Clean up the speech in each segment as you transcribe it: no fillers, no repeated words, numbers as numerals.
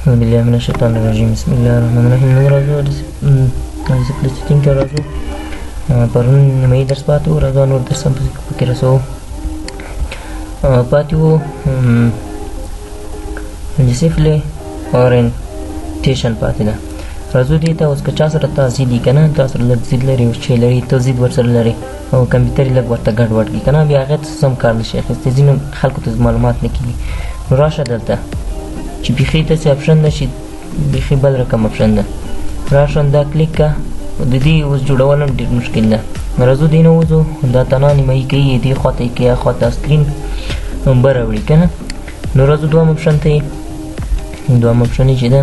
أعوذ بالله من الشيطان الرجيم. بسم الله الرحمن الرحیم. نن راځو د سیټینګ ته راځو. پرون نیمایي درس پاتې و، راځو نور درس هم پکې رسوو. پاتې وو ډسپلې اورینټیشن پاتې ده. راځو دې ته. اوس که چا سره تا ضد وي که نه، تا سره لږ ضد لري، اوس چې لري ته ضد ورسره لري او کمپیوټر یې لږ ورته ګډوډ کړي که نه، بیا هغې ته سم کار نشي اخیستی. ځینو خلکو ته معلومات نه کېږي. نو راشه دلته چې بیخي داسې اپشن ده چې بیخي بل رقم اپشن ده. راشه دا کلیک که. د دې اوس جوړول هم ډېر مشکل ده. راځو دې نه وځو. دا تنها نیمایي کوي، دې خوا ته یې کوي، هغه خوا ته سکرین بر راوړي که نه. نو راځو دوهم اپشن ته یې. دوهم اپشن یې چې ده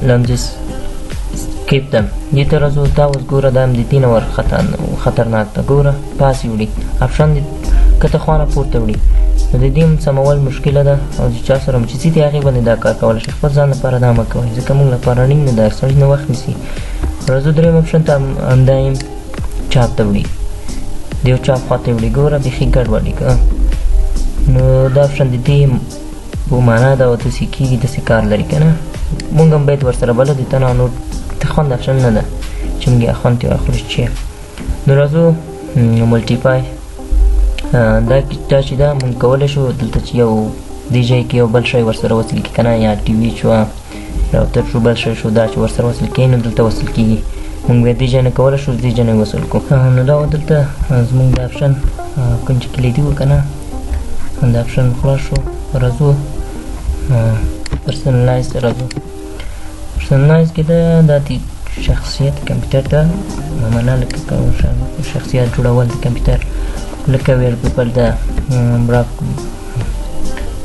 لانډسکیپ ته دې ته راځو. دا اوس ګوره دا هم د دې نه ور خطرناک ده. ګوره پاسې وړي اپشن دې کته خوا نه پورته وړي. نو د دې هم سمول مشکله ده، او چې چا سره هم چې ځي دې هغې باندې دا کار کولی شي. خپل ځان لپاره دا مه کوئ، ځکه موږ لپاره اړین نه ده، سړي نه وخت نیسي. راځو درېیم اپشن ته همدا یې چاپ ته وړي. د یو چاپ خوا ته یې وړي. ګوره بیخي ګډوډي که. نو دا اپشن د دې په معنا ده او داسې کېږي، داسې کار لري که نه. مونږ هم باید ورسره بلد وي. ته نو د خوند اپشن نه ده چې موږ یې خوند ترې واخلو چې نو راځو ملټیپای. دا چې ده مونږ کولی شو دلته چې یو دې ځای کې یو بل شی ورسره وصل کړي که نه، یا ټي وي شوه، راوتر شو، بل شی شو، دا چې ورسره وصل کړي نو دلته وصل کېږي. مونږ بیا دې ځای نه کولی شو دې ځای نه یې وصل کړو. نو دا و دلته زمونږ دا اپشن کوم چې کلیدي و که نه، دا اپشن خلاص شو. راځو پرسنلایز ته راځو. پرسنلایز کې ده دا د شخصیت کمپیوټر ته معنا لکه شخصیت جوړول د کمپیوټر، لکه ویل پیپل ده،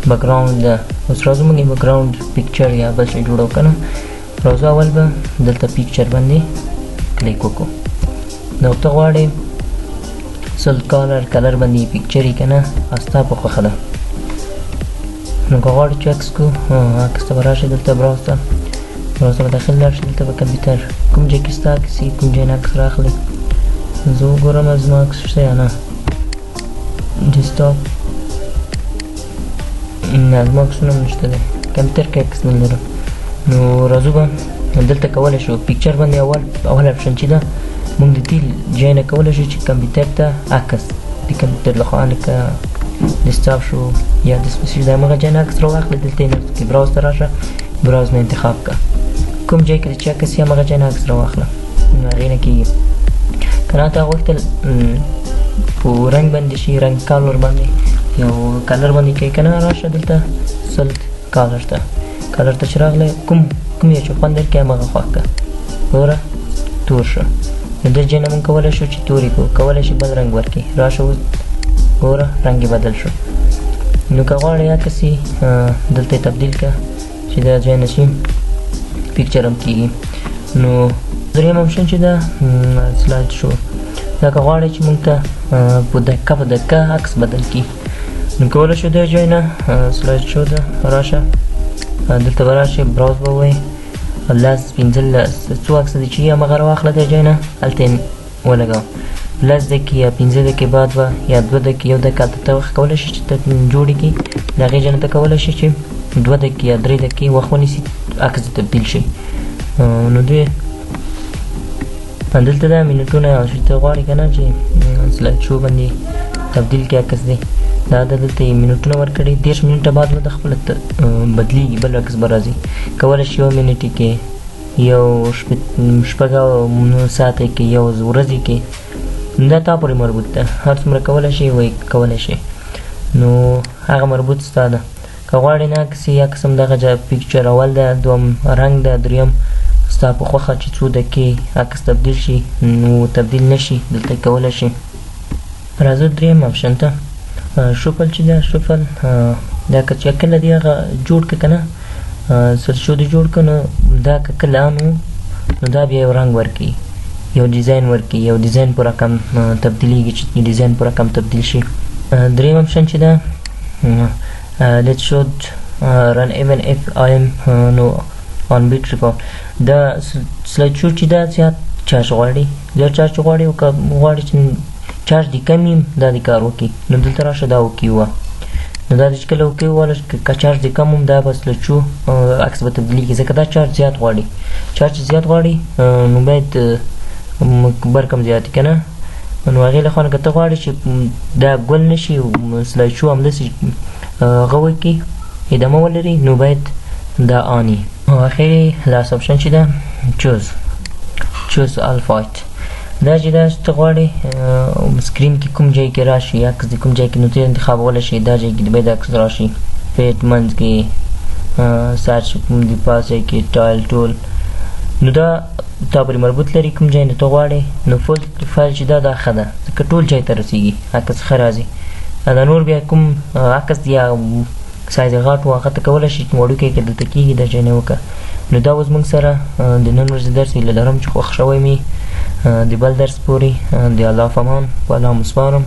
بکګراوند ده. اوس راځو موږ یې بکګراوند پیکچر یا بل شی جوړو که نه. راځو اول به دلته پیکچر باندې کلیک وکړو. نو ته غواړې سل کلر باندې پیکچر یې که نه، ستا په خوښه ده. نو که غواړې چې عکس کړو، عکس ته به راشې دلته براوز ته. براوز ته به داخل لاړ شي. دلته به کمپیوټر کوم ځای کې ستا عکس وي، کوم ځای نه عکس راخلې. زه وګورم زما عکس شته یا نه. ډیسکټاپ نه، زما عکسونه هم نشته دی. کمپیوټر کې عکس نه لرم. نو راځو به دلته کولی شو پیکچر باندې اول اپشن چې ده موږ د دې ځای نه کولی شو چې کمپیوټر ته عکس د کمپیوټر له خوا لکه ډیسکټاپ شو یا داسې شي، د همغه ځای نه عکس راواخلې. دلته یې نفس کې براوز ته راشه، براوز نه انتخاب کړه. کوم ځای کې چې عکس یې همغه ځای نه عکس راواخله. نو هغې نه کېږي که نه. تا غوښتل په رنګ باندې شي، رنګ کالر باندې یو کلر باندې کوي که نه، راشه دلته سلټ کالر ته. کلر ته چې راغلی کوم یو چې خوند درکړي همغه خوښ کړه. ګوره تور شو. نو دې ځای نه مونږ کولی شو چې تورې کړو. کولی شي بل رنګ ورکړي. راشه اوس ګوره رنګ یې بدل شو. نو که غواړې عکس یې دلته یې تبدیل کړه چې دا ځای نه شي، پیکچر هم کېږي. نو درېیم اپشن چې ده سلایډ شو. دا که غواړې چې مونږ ته په دقیقه عکس بدل کړي، نو کولی شو دې ځای نه سلایډ شو ده. راشه دلته به راشې، براوز به ووایې، 15 څو عکس دي چې همغه راواخله دې ځای نه، هلته یې ولګوه. 10 دقیقې یا 15 دقیقې بعد به یا 2 دقیقې 1 دقیقه هلته ته وخت کولی شي چې ته جوړې کړي. د هغې ځای نه ته کولی شي چې 2 دقیقې یا 3 دقیقې وخت ونیسي عکس دې تبدیل شي. نو دوی دلته دا منټونه چې ته غواړې که نه چې سلایډ شو باندې تبدیل کړي عکس دی، دا دلته یې منټونه ورکړي. 10 منټه بعد به د خپله بدلېږي، بل عکس به راځي. کولی شي 1 منټ یې کې، یو شپږ ساعته کې، یو ورځې کې. دا تا پورې مربوط ده، هر څومره کولی شي وایي کولی شي. نو هغه مربوط ستا ده. که غواړې نه عکس یې، عکس هم دغه پیکچر اول ده، دوم رنګ ده، درېیم ستا په خوښه چې څو دقیقې عکس تبدیل شي. نو تبدیل نه شي دلته کولی شي. راځو درېیم اپشن ته شفل چې ده. شفل دا که چې کله دې هغه جوړ کړه که نه، سرشو دې جوړ کړه، نو دا که کله آن و نو دا بیا یو رنګ ورکوي، یو ډیزاین ورکوي، یو ډیزاین په رقم تبدیلیږي چې ډیزاین په رقم تبدیل شي. درېیم اپشن چې ده let should run even if I am on battery power. دا سلایډ شو چې دا زیات چارج غواړي، زیات چارج غواړي، او که غواړي چې چارج دې کم وي دا دې کار وکړي، نو دلته راشه دا وکړي. نو دا چې کله اوکې وواله که چارج دې کم هم دا بس لچو عکس به تبدیلېږي ځکه دا چارج زیات غواړي. چارج زیات غواړي نو باید برقم زیات که نه نو هغې له خوا نه که ته غواړې چې دا ګل نه شي سلایډ شو همداسې هغه وکړي ادامه ولري نو باید دا آن وي. او اخري لاس اپشن چې ده چوز آل فایټ دا چې دا ته غواړې سکرین کې کوم ځای کې راشي عکس د کوم ځای کې نو ته انتخابولی شي دا ځای کې باید عکس راشي فیټ منځ کې سرچ د پاس ځای کې ټایل ټول نو دا تا پرې مربوط لري کوم ځای نه ته غواړې نو فول فایل چې دا ښه ده ځکه ټول ځای ته رسېږي عکس ښه راځي. دا نور بیا کوم عکس یا سایز غټ و هغه ته کولی شي وړوکی که دلته کېږي دا ځای نه وکړه. نو دا اوس موږ سره د نن ورځې درس هیله لرم چې خوښ شوی مې د بل درس پورې د الله په امان په الله مو سپارم.